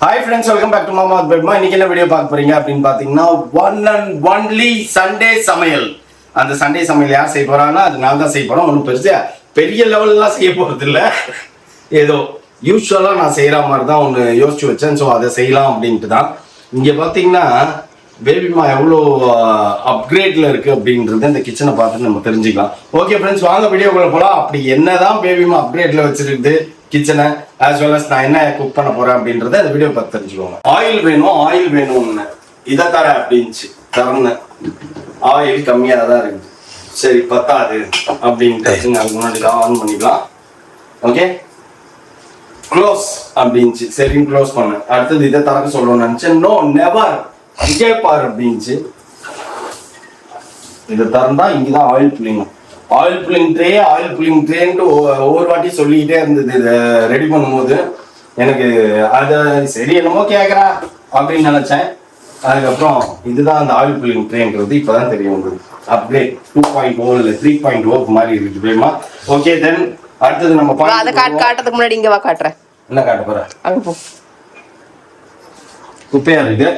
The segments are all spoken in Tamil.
Hi friends, welcome back to மாமா பெட்மா. இன்னைக்கு என்ன வீடியோ பார்க்க போறீங்க அப்படின்னு பார்த்தீங்கன்னா, ஒன் அண்ட் ஒன்லி சண்டே சமையல். அந்த சண்டே சமையல் யார் செய்ய போறாங்கன்னா, அது நான் தான் செய்ய போறேன். ஒன்றும் பெரிய லெவல்லாம் செய்ய போறது இல்லை. ஏதோ யூஸ்வலாக நான் செய்கிற மாதிரி தான் ஒன்று யோசிச்சு வச்சேன். ஸோ அதை செய்யலாம் அப்படின்ட்டு தான். இங்கே பார்த்தீங்கன்னா பேபிமா எவ்வளோ அப்கிரேட்ல இருக்கு அப்படின்றது இந்த கிச்சனை பார்த்து நம்ம தெரிஞ்சுக்கலாம். ஓகே ஃப்ரெண்ட்ஸ், வாங்க வீடியோக்குள்ள போகலாம். அப்படி என்னதான் பேபிமா அப்கிரேட்ல வச்சிருக்கு கிச்சனை, ஆஸ் வெல் அஸ் நான் என்ன குக் பண்ண போறேன் அப்படின்றத இந்த வீடியோ பார்த்து தெரிஞ்சுக்கோங்க. ஆயில் வேணும்னு இதை தர அப்படின்ச்சு தரேன். ஆயில் கம்மியாக தான் இருக்குது. சரி பத்தாது அப்படின்ட்டு அதுக்கு முன்னாடி ஆன் பண்ணிக்கலாம். ஓகே, க்ளோஸ் அப்படின்ச்சு. சரின்னு க்ளோஸ் பண்ணேன். அடுத்தது இதை தரக்க சொல்லணும்னு நினைச்சேன். நோ நெவர், இங்கே பாரு அப்படின்ச்சு. இதை திறந்தா இங்கதான் ஆயில் புள்ளிங்க. ஆயில் புல்லிங் ட்ரேன்ட்டு ஒவ்வொரு வாட்டி சொல்லிக்கிட்டே இருந்தது. இதை ரெடி பண்ணும்போது எனக்கு அதை சரி என்னமோ கேட்குறா அப்படின்னு நினச்சேன். அதுக்கப்புறம் இதுதான் அந்த ஆயில் புல்லிங் ட்ரேன்றது இப்போதான் தெரியும் உங்களுக்கு. அப்கிரேட் 2.0 இல்லை 3.0 மாதிரி இருக்குது தெரியுமா. ஓகே, தென் அடுத்தது நம்ம அதை காட்டுறதுக்கு முன்னாடி இங்கே வா காட்டுறேன். என்ன காட்ட போகிறேன்? அங்கே போ. குப்பையா இருக்கு.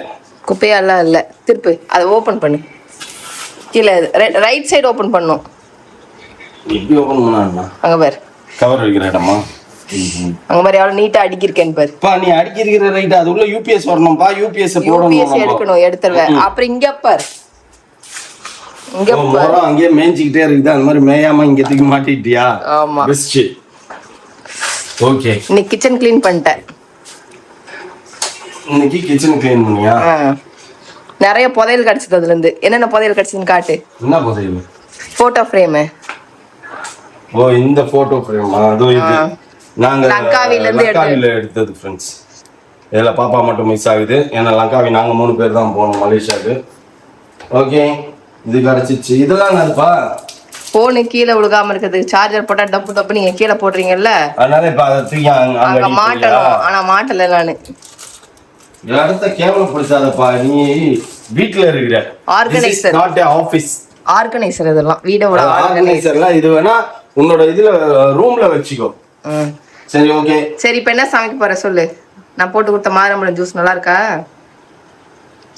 குப்பையெல்லாம் இல்லை, திருப்பு அதை ஓப்பன் பண்ணு. கீழே ரைட் சைடு ஓப்பன் பண்ணும். எப்படி ஓபன் பண்ணா? அங்க பாரு, கவர் வைக்கிற இடமா? அங்க பாரு எவ்வளவு நீட்டா அடிக்கிருக்கேன் பாரு. பா நீ அடிக்கிற ரைட், அது உள்ள யூபிஎஸ் வரணும்பா. யூபிஎஸ் போடணும். யூபிஎஸ் எடுக்கணும், எடுத்துருவேன். அப்புறம் இங்க பாரு, இங்க பாரு அங்கேயே மேய்ஞ்சிக்கிட்டே இருக்குது. அந்த மாதிரி மேயாம இங்க தூக்கி மாட்டிட்டியா? ஆமா, பெஸ்ட். ஓகே, இன்னைக்கு கிச்சன் க்ளீன் பண்ணிட்டேன். இன்னைக்கு கிச்சன் க்ளீன் பண்ணியா? நிறைய புதையல் கிடைச்சது. அதுல இருந்து என்னென்ன புதையல் கிடைச்சதுன்னு காட்டு. என்ன புதையல்? Photo frame. ஓ, இந்த போட்டோ ஃப்ரேமா? அது இது நாங்க லங்காவில எடுத்தது ஃப்ரெண்ட்ஸ். இதுல பாப்பா மட்டும் மிஸ் ஆகுது. ஏன்னா லங்காவி நாங்க 3 பேர் தான் போனோம் மலேசியாவுக்கு. ஓகே, இது கிடைச்சிச்சு. இதெல்லாம் என்னப்பா? போனு கீழே விழுகாம இருக்குது. சார்ஜர் போட்டா டப்பு நீங்க கீழே போடுறீங்கல்ல, அதனால இப்ப அதை தூக்கி அங்க மாட்டணும். ஆனா மாட்டல நானு. இடத்த கேவலப்படுத்தாதப்பா. நீ வீட்டுல இருக்கிற ஆர்கனைசர், நாட் ஆபீஸ் ஆர்கனைசர். இதெல்லாம் வீடோட ஆர்கனைசர்லாம். இது வேணா உன்னோட இதுல ரூம்ல வச்சுக்கோ. சரி ஓகே. சரி, இப்ப என்ன சமைக்க போற சொல்லு. நான் போட்டு கொடுத்த மாதுளம்பழம் ஜூஸ் நல்லா இருக்கா?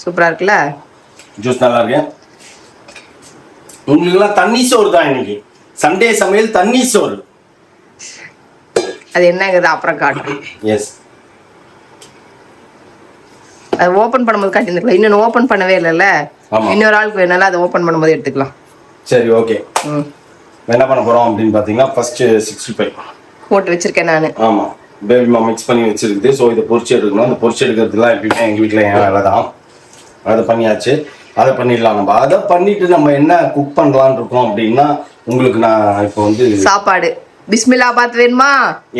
சூப்பரா இருக்குல்ல? ஜூஸ் நல்லா இருக்கு. உங்களுக்கு எல்லாம் தண்ணி சோறு தான் இன்னைக்கு. சண்டே சமையல் தண்ணி சோறு. அது என்னங்கிறது அப்புறம் காட்டுறேன். எஸ், அது ஓபன் பண்ணும்போது காட்டியிருந்துக்கலாம். இன்னொன்று ஓபன் பண்ணவே இல்லைல்ல. இன்னொரு ஆளுக்கு வேணாலும் அதை ஓபன் பண்ணும்போது எடுத்துக்கலாம். சரி ஓகே. என்ன பண்ண போறோம் அப்படின்னு பாத்தீங்கன்னா, ஃபர்ஸ்ட் 65 போட்டு வச்சிருக்கேன் நானு. ஆமா, பேபிமா மிக்ஸ் பண்ணி வச்சிருக்குது. ஸோ இதை பொரிச்சு எடுக்கணும். அந்த பொரிச்சு எடுக்கிறதுலாம் எப்பயுமே எங்க வீட்டுல என் வேலை தான். அதை பண்ணியாச்சு. அதை பண்ணிடலாம். நம்ம அதை பண்ணிட்டு நம்ம என்ன குக் பண்ணலான் இருக்கோம் அப்படின்னா, உங்களுக்கு நான் இப்போ வந்து சாப்பாடு பிஸ்மில்லாபாத் வேணுமா?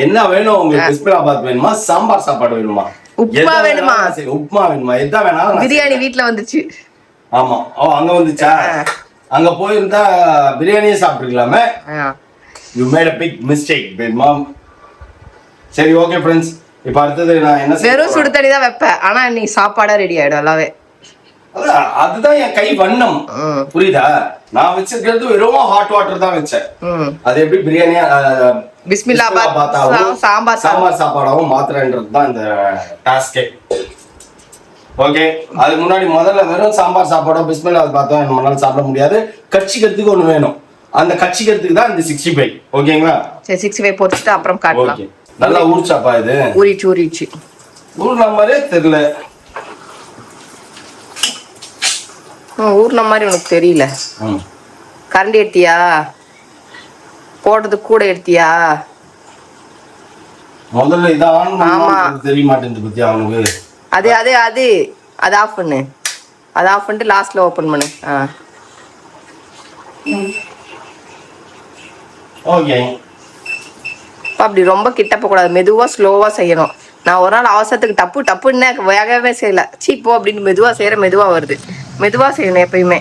என்ன வேணும் உங்களுக்கு? பிஸ்மில்லாபாத் வேணுமா? சாம்பார் சாப்பாடு வேணுமா? உப்புமா வேணுமா? உப்புமா வேணுமா? எதா வேணாலும். பிரியாணி வீட்டுல வந்துச்சு. ஆமா, ஓ அங்க வந்துச்சா? அங்க போயிருந்தா பிரியாணியே சாப்பிட்டுக்கலாமே. You made a big mistake big mom. சரி ஓகே ஃப்ரெண்ட்ஸ், இப்போ அடுத்தது நான் என்ன வெறும் சுடு தண்ணி தான் வைப்பேன். ஆனா நீ சாப்பாடா ரெடி ஆயிடும் எல்லாமே. அதுதான் என் கை வண்ணம், புரியுதா? நான் வச்சிருக்கிறது வெறும் ஹாட் வாட்டர் தான் வச்சேன். அது எப்படி பிரியாணியா பிஸ்மில்லாபாத் சாம்பார் சாப்பாடாவும் மாத்திரன்றது தான் இந்த டாஸ்கே. ஓகே, அதுக்கு முன்னாடி முதல்ல வெறும் சாம்பார் சாப்பாடோ பிஸ்மில்லாபாத் பார்த்தோம் நம்மளால சாப்பிட முடியாது. கட்சிக்கிறதுக்கு ஒண்ணு வேணும். அந்த கட்சிக்கிறதுக்கு தான் இந்த 65. ஓகேங்களா? சரி, 65 போட்டுட்டு அப்புறம் காட்டலாம். ஓகே, நல்லா ஊறிச்சாப்பா? இது ஊறிச்சு. ஊர்ன மாதிரியே தெரியல. ஊர்ன மாதிரி உனக்கு தெரியல. கரண்டி எடுத்தியா? போடுறதுக்கு கூட எடுத்தியா? முதல்ல இதை ஆன் பண்ண தெரிய மாட்டேங்குது பத்தியா அவனுக்கு. அது ஆஃப் பண்ணு. அது ஆஃப் பண்ணிட்டு லாஸ்ட்ல ஓபன் பண்ணு. ஓகே. அப்படி ரொம்ப கிட்ட போக கூடாது. மெதுவா ஸ்லோவா செய்யணும். நான் ஒரு நாள் அவசரத்துக்கு டப்புன்னு வேகவே செய்யல. சீப்போ அப்படின்னு மெதுவா செய்யற மெதுவா வருது. மெதுவா செய்யணும் எப்பயுமே.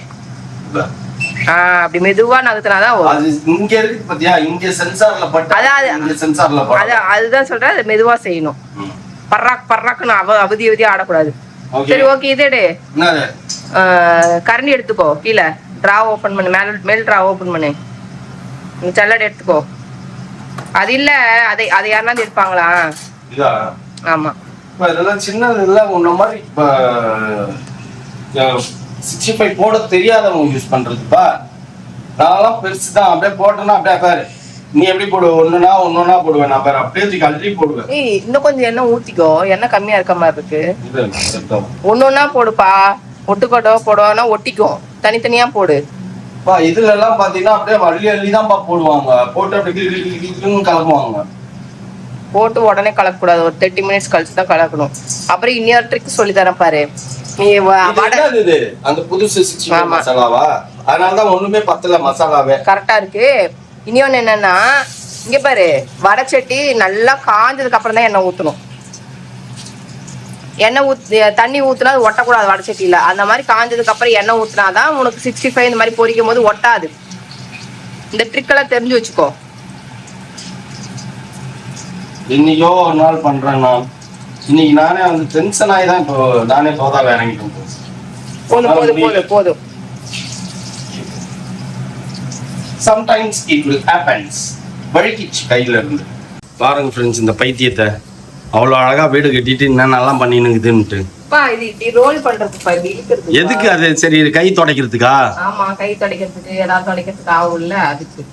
அப்படி மெதுவா நகர்த்தினாதான் இங்க இருக்கு பாத்தியா? இங்க சென்சார்ல பட்டு அதுதான் சொல்றேன். அது மெதுவா செய்யணும். பர்ராக்குன்னு அவதி ஆடக்கூடாது. சரி ஓகே, இதே கரண்டி எடுத்துக்கோ. கீழே டிரா ஓபன் பண்ணு. மேல் டிரா ஓபன் பண்ணு. சல்லடை எடுத்துக்கோ. அது இல்ல, அதை யாருனாலும் எடுப்பாங்களா? ஆமா, இப்போ இதெல்லாம் சின்னது இல்லை உன்ன மாதிரி இப்போ 65 போட தெரியாதவங்க யூஸ் பண்றதுப்பா. நான்லாம் பெருசு தான், அப்படியே போட்டேன்னா அப்படியே பாரு. நீ எப்படி போடுவ? ஒண்ணுனா போடுவேன் நான் பாரு, அப்படியே கழட்டி போடுவேன். ஏய் இன்னும் கொஞ்சம் எண்ணெய் ஊத்திக்கோ, எண்ணெய் கம்மியா இருக்க மாதிரி இருக்கு. இது ஒண்ணுன்னா போடுப்பா, ஒட்டுக்கோட்டோ போடுவோம்னா ஒட்டிக்கும், தனித்தனியா போடு. இதுல எல்லாம் பாத்தீங்கன்னா அப்படியே அள்ளி தான் போடுவாங்க, போட்டு அப்படியே கலக்குவாங்க. போட்டு உடனே கலக்கக்கூடாது, ஒரு 30 மினிட்ஸ் கழிச்சு தான் கலக்கணும். அப்புறம் இன்னொரு ட்ரிக் சொல்லி தரேன் பாரு. நீ அந்த புதுசு 65 மசாலாவா? அதனாலதான் ஒண்ணுமே பத்தல மசாலாவே. கரெக்டா இருக்கு. இன்னொன்னு என்னன்னா, இங்க பாரு, வடச்சட்டி நல்லா காஞ்சதுக்கு அப்புறம் தான் எண்ணெய் ஊத்தணும். தண்ணி ஊத்துனா அது ஒட்டக்கூடாது வடச்சட்டியில. அந்த மாதிரி காஞ்சதுக்கு அப்புறம் எண்ணெய் ஊத்துனாதான் உனக்கு 65 இந்த மாதிரி பொரிக்கும் போது ஒட்டாது. இந்த ட்ரிக் எல்லாம் தெரிஞ்சு வச்சுக்கோ. இன்னைக்கோ ஒரு நாள் பண்றேன் நான். இன்னைக்கு நானே வந்து டென்ஷன் ஆகி தான் இப்போ நானே தோதால இறங்கிட்டேன். போதும். Sometimes it will happens. வழுக்கிச்சு கையில இருந்து. பாருங்க ஃப்ரெண்ட்ஸ், இந்த பைத்தியத்தை அவ்வளோ அழகா வீடு கட்டிட்டு என்னென்னலாம் பண்ணினுக்குதுன்ட்டு. இது இப்படி ரோல் பண்றதுப்பா, இப்படி இழுக்கிறது. எதுக்கு அது? சரி கை துடைக்கிறதுக்கா? ஆமா, கை துடைக்கிறதுக்கு, ஏதாவது துடைக்கிறதுக்கு ஆகும்ல, அதுக்கு.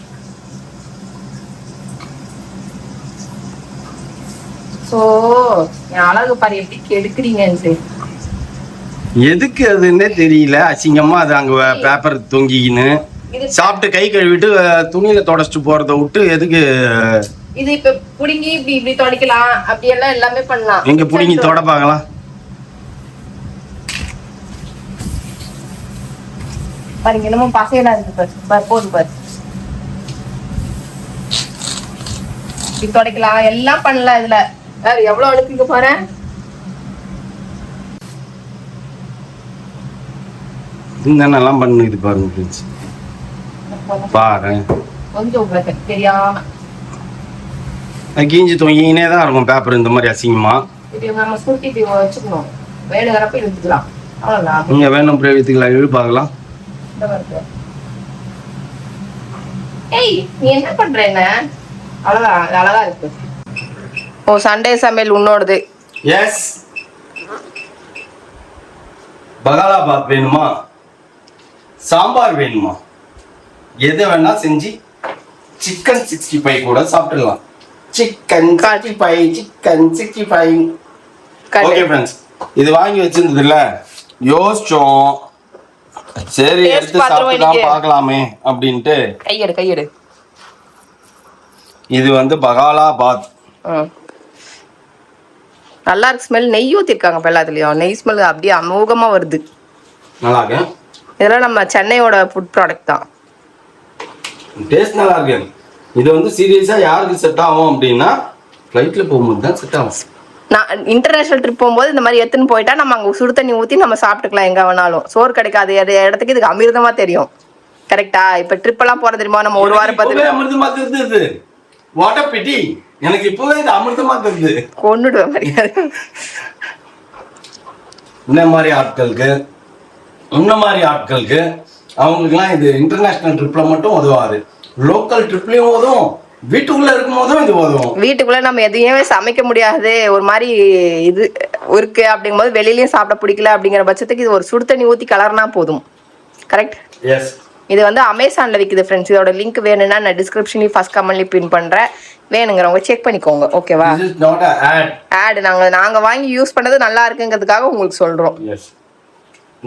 சோ அழகு பாரு எப்படி கெடுக்குறீங்கன்ட்டு. எதுக்கு அதுன்னே தெரியல. அசிங்கமா அது அங்க பேப்பர் தொங்கிக்கின்னு சாப்பிட்டு கை கழுவிட்டு துணியில தொடச்சிட்டு போறத விட்டு எதுக்கு? இது இப்ப புடுங்கி இப்படி துடைக்கலாம், அப்படி எல்லாம் எல்லாமே பண்ணலாம். எங்க புடுங்கி தொட பார்க்கலாம். பாருங்க என்னமோ பசையெல்லாம் இருக்கு பாரு. போதும் பாரு, இப்படி துடைக்கலாம், எல்லாம் பண்ணலாம். இதுல எவ்வளவு அழுக்குங்க பாரு. என்னென்னலாம் பண்ணுது பாருங்க ஃப்ரெண்ட்ஸ். பாரு கொஞ்சம் உங்களுக்கு தெரியாம கீஞ்சி தொங்கினே தான் இருக்கும் பேப்பர் இந்த மாதிரி அசிங்கமா. இது நம்ம சுருட்டி இப்படி வச்சுக்கணும், வேணுங்கிறப்ப இழுத்துக்கலாம், அவ்வளவுதான். நீங்க வேணும் பிரேவித்துக்கலாம், இழுப்பாக்கலாம். ஏய் நீ என்ன பண்ற? என்ன அவ்வளவுதான், அழகா இருக்கு. ஓ, சண்டே சமையல் உன்னோடது. எஸ். பகாலா பாத் வேணுமா, சாம்பார் வேணுமா, எது வேணா செஞ்சு சிக்கன் 65 கூட சாப்பிடலாம். சிக்கன் 65. ஓகே ஃப்ரெண்ட்ஸ், இது வாங்கி வச்சிருந்ததுல யோசிச்சோம், சரி எடுத்து சாப்பிட்டு தான் பார்க்கலாமே அப்படின்ட்டு. கையெடு. இது வந்து பகாலா பாத். நல்லா இருக்கு. ஸ்மெல் நெய் ஊத்திருக்காங்க இப்ப எல்லாத்துலயும். நெய் ஸ்மெல் அப்படியே அமோகமா வருது. நல்லா இருக்கு. இதெல்லாம் நம்ம சென்னையோட ஃபுட் ப்ராடக்ட் தான். டேஸ்ட் நல்லா இருக்கு. இது வந்து சீரியஸா யாருக்கு செட் ஆகும் அப்படின்னா ஃப்ளைட்ல போகும்போது தான் செட் ஆகும். நான் இன்டர்நேஷனல் ட்ரிப் போகும்போது இந்த மாதிரி எடுத்துன்னு போயிட்டா நம்ம அங்க சுடு தண்ணி ஊத்தி நம்ம சாப்பிட்டுக்கலாம் எங்க வேணாலும். சோறு கிடைக்காது இடத்துக்கு இதுக்கு அமிர்தமா தெரியும். கரெக்டா? இப்ப ட்ரிப் எல்லாம் போற தெரியுமா, நம்ம ஒரு வாரம் பார்த்து அமிர்தமா தெரியுது. வாட் அ பிட்டி. எனக்கு இப்பவே இது அமிர்தமா தெரியுது. கொன்னுடுவேன் மரியாதை. இந்த மாதிரி ஆட்களுக்கு அவங்களுக்குலாம் இது இன்டர்நேஷனல் ட்ரிப்ல மட்டும் உதவாது, லோக்கல் ட்ரிப்லயும் உதவும், வீட்டுக்குள்ள இருக்கும் போதும் இது உதவும். வீட்டுக்குள்ள நம்ம எதையுமே சமைக்க முடியாது, ஒரு மாதிரி இது இருக்கு அப்படிங்கும் போது வெளியிலயும் சாப்பிட பிடிக்கல அப்படிங்கிற பட்சத்துக்கு இது ஒரு சுடு தண்ணி ஊத்தி கலர்னா போதும். கரெக்ட்? எஸ். இது வந்து அமேசான்ல விற்குது ஃப்ரெண்ட்ஸ். இதோட லிங்க் வேணும்னா நான் டிஸ்கிரிப்ஷன்லயும் ஃபர்ஸ்ட் கமெண்ட்லயும் பின் பண்றேன், வேணுங்கிறவங்க செக் பண்ணிக்கோங்க. ஓகேவா? This is not an ad. Ad நாங்க வாங்கி யூஸ் பண்ணது நல்லா இருக்குங்கிறதுக்காக உங்களுக்கு சொல்றோம். எஸ்.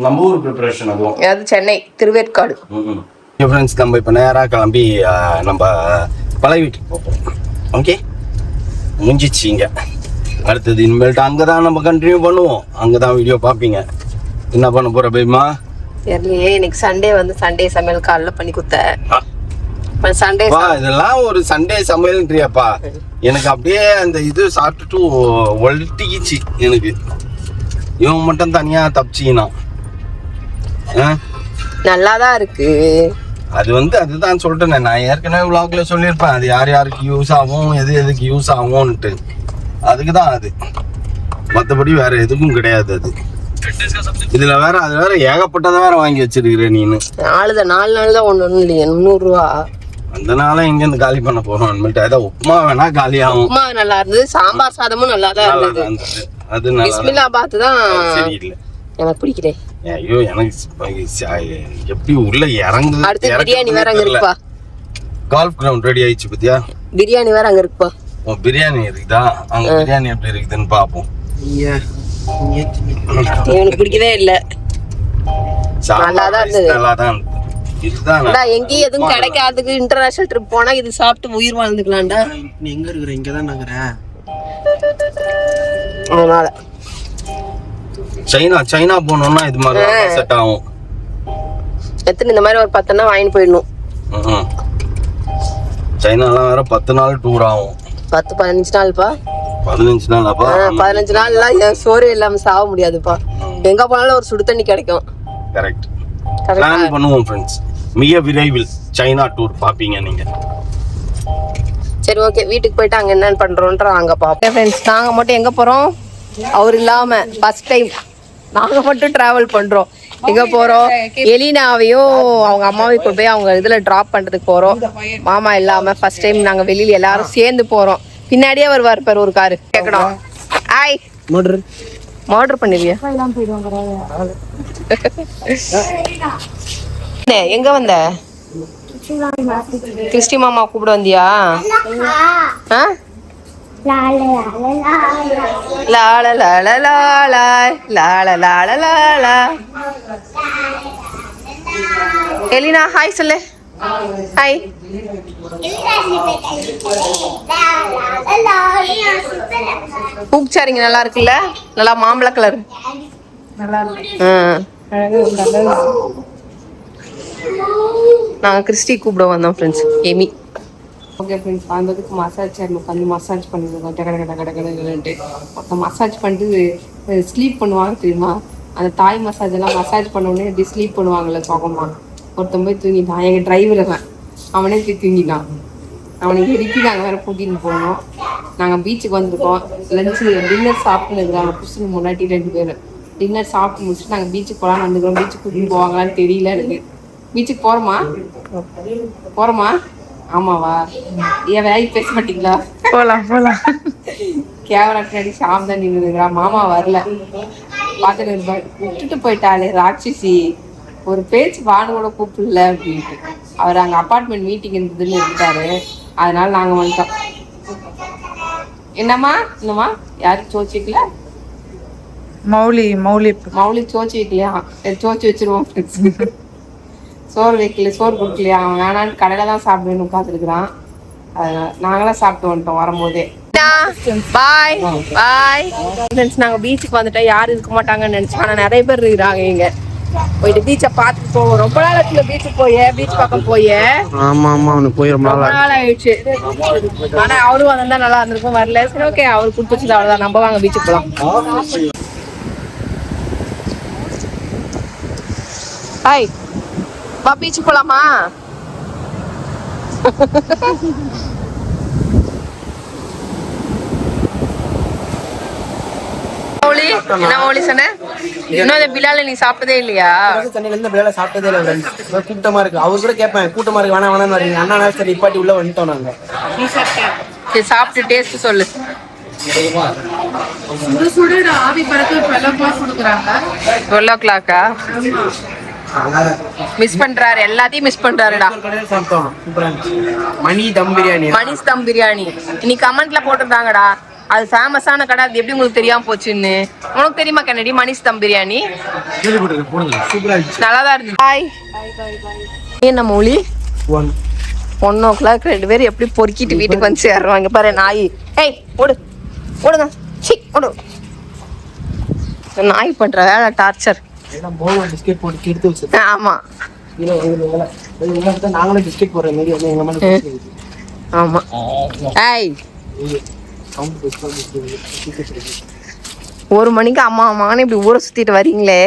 நம்ம ஊர் ப்ரிப்பரேஷன் அதுவும். அது சென்னை திருவேற்காடு. ஃப்ரெண்ட்ஸ், நம்ம இப்போ நேராக கிளம்பி நம்ம பழைய வீட்டுக்கு போகிறோம். ஓகே, முடிஞ்சிச்சு. இங்கே அடுத்தது இனிமேல்ட்டு அங்கே தான் நம்ம கண்டினியூ பண்ணுவோம். அங்கே தான் வீடியோ பார்ப்பீங்க. என்ன பண்ண போகிற பேமா? தெரியலையே. இன்னைக்கு சண்டே வந்து சண்டே சமையல் காலைல பண்ணி கொடுத்த சண்டே. இதெல்லாம் ஒரு சண்டே சமையல்ன்றியாப்பா? எனக்கு அப்படியே அந்த இது சாப்பிட்டுட்டு ஒல்ட்டிக்கிச்சு எனக்கு. இவன் மட்டும் தனியாக தப்பிச்சிக்கணும். நல்லாதான் இருக்கு. அது வந்து அதுதான் சொல்றேன், நான் ஏற்கனவே விளாக்ல சொல்லியிருப்பேன், அது யார் யாருக்கு யூஸ் ஆகும், எதுக்கு யூஸ் ஆகும்ன்ட்டு. அதுக்கு தான் அது, மற்றபடி வேற எதுக்கும் கிடையாது. அது இதுல வேற அது வேற ஏகப்பட்டதை வேற வாங்கி வச்சிருக்கிறேன் நீனு. 4 நாள் தான் ஒண்ணு இல்லையா, 100 ரூபா. அந்த நாள எங்க இருந்து காலி பண்ண போறோம்? ஏதாவது உப்புமா வேணா காலி ஆகும். உப்புமா நல்லா இருந்தது, சாம்பார் சாதமும் நல்லா தான் இருந்தது. அது நல்லா பிஸ்மில்லாபாத் தான் சரியில்லை, எனக்கு பிடிக்கிறேன். ஐயோ எனக்கு எப்படி உள்ள இறங்குது. அடுத்து பிரியாணி வேற அங்க இருக்குப்பா. கால்ஃப் கிரவுண்ட் ரெடி ஆயிடுச்சு பத்தியா, பிரியாணி வேற அங்க இருக்குப்பா. பிரியாணி இருக்குதா, அங்க பிரியாணி எப்படி இருக்குதுன்னு பாப்போம். எனக்கு பிடிக்கவே இல்ல, நல்லாதான் இருந்தது. நல்லாதான் இதுதான் எங்கேயும் எதுவும் கிடைக்காதுக்கு இன்டர்நேஷனல் ட்ரிப் போனா இது சாப்பிட்டு உயிர் வாழ்ந்துக்கலாம்டா. நீ எங்க இருக்கிற? இங்கதான் நகரேன். அதனால சைனா போனோம்னா இது மாதிரி செட் ஆகும். எத்தனை இந்த மாதிரி ஒரு 10 வாங்கிட்டு போயிடணும். சைனாலாம் வேற 10 நாள் டூர் ஆகும். 10-15 நாள்ப்பா. 15 நாளாப்பா? 15 நாள்லாம் சோறு இல்லாம சாக முடியாதுப்பா. எங்க போனாலும் ஒரு சுடு தண்ணி கிடைக்கும். கரெக்ட். பிளான் பண்ணுவோம் ஃப்ரெண்ட்ஸ், மிக விரைவில் சைனா டூர் பாப்பீங்க நீங்க. சரி ஓகே, வீட்டுக்கு போயிட்டு அங்க என்னன்னு பண்றோன்ற அங்க பாப்போம். ஃப்ரெண்ட்ஸ் நாங்க மட்டும் எங்க போறோம், அவர் இல்லாம ஃபர்ஸ்ட் டைம் நாங்க மட்டும் டிராவல் பண்றோம். எங்க போறோம், எலினாவையும் அவங்க அம்மாவையும் கொண்டு போய் அவங்க இதுல டிராப் பண்றதுக்கு போறோம். மாமா இல்லாம ஃபர்ஸ்ட் டைம் நாங்க வெளியில எல்லாரும் சேர்ந்து போறோம். பின்னாடியே அவர் வரப்பாரு ஒரு காரு. கேட்கணும் ஆய் மர்டர் பண்ணிருவியா? எங்க வந்த? கிறிஸ்டி மாமா கூப்பிட வந்தியா? எலினா ஹாய் சொல்லு. ஹாய். பூச்சாரிங்க நல்லா இருக்குல்ல, நல்லா மாம்பழ கலர். நாங்கள் கிறிஸ்டி கூப்பிட வந்தோம் ஃப்ரெண்ட்ஸ், எமி. ஓகே ஃப்ரெண்ட்ஸ், வந்ததுக்கு மசாஜ் சேரில் உட்காந்து மசாஜ் பண்ணிருக்கோம். கடை மொத்தம் மசாஜ் பண்ணிட்டு ஸ்லீப் பண்ணுவாங்க தெரியுமா? அந்த தாய் மசாஜ் எல்லாம் மசாஜ் பண்ண உடனே எப்படி ஸ்லீப் பண்ணுவாங்கல்ல சோகமா. ஒருத்தன் போய் தூங்கிட்டான், எங்கள் டிரைவர் தான், அவனே போய் தூங்கிட்டான். அவனுக்கு எழுப்பி நாங்கள் வேறு கூட்டின்னு போனோம். நாங்கள் பீச்சுக்கு வந்திருக்கோம். லஞ்சு டின்னர் சாப்பிட்டுன்னு இருக்கிறாங்க புதுசுக்கு முன்னாடி 2 பேர். டின்னர் சாப்பிட்டு முடிச்சுட்டு நாங்கள் பீச்சுக்கு போகலான்னு வந்துக்கிறோம். பீச்சுக்கு கூட்டின்னு போவாங்களான்னு தெரியல எனக்கு. பீச்சுக்கு போகிறோமா? ஆமாவா? ஏன் வேலைக்கு பேச மாட்டீங்களா? போகலாம். கேமரா பின்னாடி ஷாம் தான் நின்றுக்கிறா. மாமா வரல, பார்த்துட்டு விட்டுட்டு போயிட்டாலே ராட்சசி. ஒரு பேச்சு வான்னு கூட கூப்பிடல அப்படின்ட்டு. அவர் அங்கே அப்பார்ட்மெண்ட் மீட்டிங் இருந்ததுன்னு இருக்காரு. அதனால நாங்கள் வந்துட்டோம். என்னம்மா யாரும் சோச்சு வைக்கல? மௌலி சோச்சு வைக்கலையா? சோச்சு வச்சிருவோம். சோறு வைக்கல, சோறு கொடுக்கலையா? அவன் வேணான்னு கடையில் தான் சாப்பிடுவேன்னு உட்காந்துருக்குறான். அதனால நாங்களாம் சாப்பிட்டு வந்துட்டோம் வரும்போதே. பாய் ஃப்ரெண்ட்ஸ், நாங்கள் பீச்சுக்கு வந்துட்டோம். யாரும் இருக்க மாட்டாங்கன்னு நினச்சோம், ஆனால் நிறைய பேர் இருக்கிறாங்க. இங்க போயிட்டு பீச்சை பார்த்துட்டு போவோம். ரொம்ப நாள் ஆச்சுல பீச் பக்கம் போய். ஆமா ரொம்ப நாள் ஆயிடுச்சு. ஆனா அவரும் வந்தா நல்லா இருந்திருக்கும், வரல. சரி ஓகே, அவரு கொடுத்துச்சு, அவ்வளவுதான். நம்ம வாங்க பீச்சுக்கு போலாம். ஹாய், வா பீச்சுக்கு போலாமா? என்ன மௌலி சொன்ன? இன்னும் அந்த பிலால நீ சாப்பிட்டதே இல்லையா? சென்னையில இருந்து பிலால சாப்பிட்டதே இல்லை. கூட்டமா இருக்கு. அவர் கூட கேட்பேன், கூட்டமா இருக்கு, வேணாம் வரீங்க. அண்ணா சரி இப்பாட்டி உள்ள வந்துட்டோம் நாங்க. சரி சாப்பிட்டு டேஸ்ட் சொல்லு. ஆவி பறக்க 12 o'clock. மிஸ் பண்றாரு, எல்லாத்தையும் மிஸ் பண்றாருடா. மணிஷ் தம் பிரியாணி இன்னைக்கு கமெண்ட்ல போட்டிருந்தாங்கடா. அது ஃபேமஸான கடை, அது எப்படி உங்களுக்கு தெரியாம போச்சுன்னு. உனக்கு தெரியுமா கண்ணடி? மணிஷ் தம் பிரியாணி நல்லாதான் இருந்துச்சு. ஹாய். என்ன மௌலி 1 o'clock 2 பேரும் எப்படி பொறுக்கிட்டு வீட்டுக்கு வந்து சேர்றாங்க பாரு. நாய், ஏய் ஓடுங்க. நாய் பண்ற வேலை டார்ச்சர். ஆமா நாங்களும் பிஸ்கெட் போடுறோம். ஆமா. ஏய் 1 மணிக்கு அம்மான்னு இப்படி ஊரை சுத்திட்டு வரீங்களே.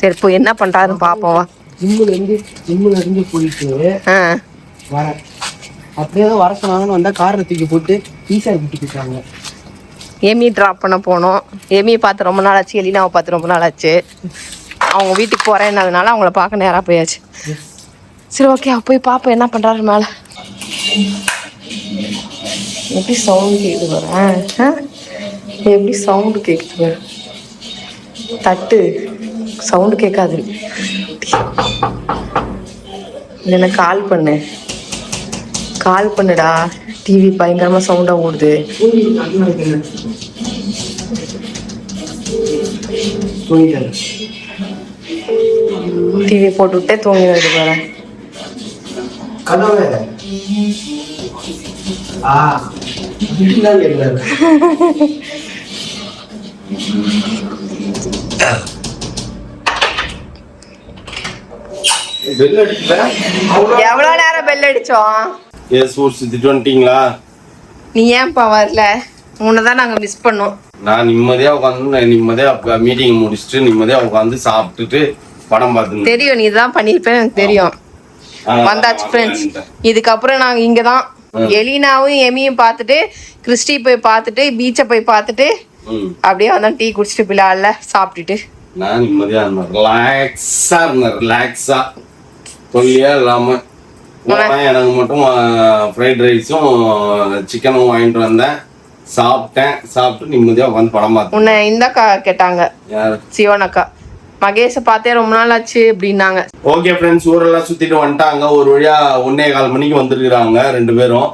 சரி போய் என்ன பண்றாருன்னு பாப்போம். ஜிம்முல இருந்து போயிட்டு வரேன். அப்படியே வர சொன்னாங்கன்னு வந்தா காரை தூக்கி போட்டு ஈஸியா விட்டு போயிட்டாங்க. எமி ட்ராப் பண்ண போனோம். எமியை பார்த்து ரொம்ப நாள் ஆச்சு, எலினாவை பார்த்து ரொம்ப நாள் ஆச்சு. அவங்க வீட்டுக்கு போறேன்னதுனால அவங்கள பார்க்க நேராக போயாச்சு. சரி ஓகே, போய் பார்ப்போம் என்ன பண்றாரு மேலே. எப்படி சவுண்ட் கேக்குது பாரு. எப்படி சவுண்ட் கேக்குது பாரு. தட்டு சவுண்ட் கேட்காது. இல்லைன்னா கால் பண்ணுடா. டிவி பயங்கரமா சவுண்டா ஓடுது. டிவி போட்டு விட்டே தூங்கி வருது பாரு. கதவை எவ்வளவு நேரம் பெல் அடிச்சோம்? ஊர் சுத்திட்டு வந்துட்டீங்களா? நீ ஏன்பா வரல? உன்னதான் நாங்க மிஸ் பண்ணோம். நான் நிம்மதியா உட்காந்து மீட்டிங் முடிச்சுட்டு நிம்மதியா உட்காந்து சாப்பிட்டுட்டு படம் பார்த்து. தெரியும் நீ தான் பண்ணிருப்பேன் எனக்கு தெரியும். வந்தாச்சு ஃப்ரெண்ட்ஸ். இதுக்கப்புறம் நாங்க இங்கதான் எலினாவும் எமியும் பார்த்துட்டு கிறிஸ்டி போய் பார்த்துட்டு பீச்சை போய் பார்த்துட்டு அப்படியே வந்தோம். டீ குடிச்சிட்டு பிள்ளால சாப்பிட்டுட்டு நான் நிம்மதியா இருந்தேன். ரிலாக்ஸா தொல்லியா இல்லாம எனக்கு மட்டும் ஃப்ரைட் ரைஸும் சிக்கனும் வாங்கிட்டு வந்தேன். சாப்பிட்டு நிம்மதியா உட்காந்து படம் பார்த்தேன். உன்னை இந்த அக்கா கேட்டாங்க, சிவனக்கா. மகேஷை பார்த்தே ரொம்ப நாள் ஆச்சு அப்படின்னாங்க. ஓகே ஃப்ரெண்ட்ஸ், ஊரெல்லாம் சுத்திட்டு வந்துட்டாங்க. ஒரு வழியா 1:15 மணிக்கு வந்துருக்குறாங்க 2 பேரும்.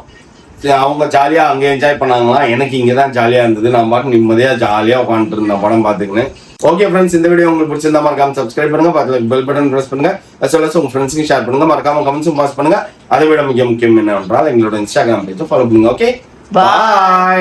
அவங்க ஜாலியா அங்க என்ஜாய் பண்ணாங்களா. எனக்கு இங்கதான் ஜாலியா இருந்தது. நான் பாட்டு நிம்மதியா ஜாலியா உட்காந்துட்டு இருந்தேன் படம் பார்த்துக்கின்னு. ஓகே ஃப்ரெண்ட்ஸ், இந்த வீடியோ உங்களுக்கு பிடிச்சிருந்தா மறக்காம சப்ஸ்கிரைப் பண்ணுங்க, பக்கத்துல பெல் பட்டன் பிரஸ் பண்ணுங்க, உங்க ஃப்ரெண்ட்ஸ்க்கு ஷேர் பண்ணுங்க, மறக்காம கமெண்ட்ஸும் பாஸ் பண்ணுங்க. அதை விட முக்கியம் என்னவென்றால் எங்களோட இன்ஸ்டாகிராம் பேஜ் ஃபாலோ பண்ணுங்க. ஓகே, பாய்.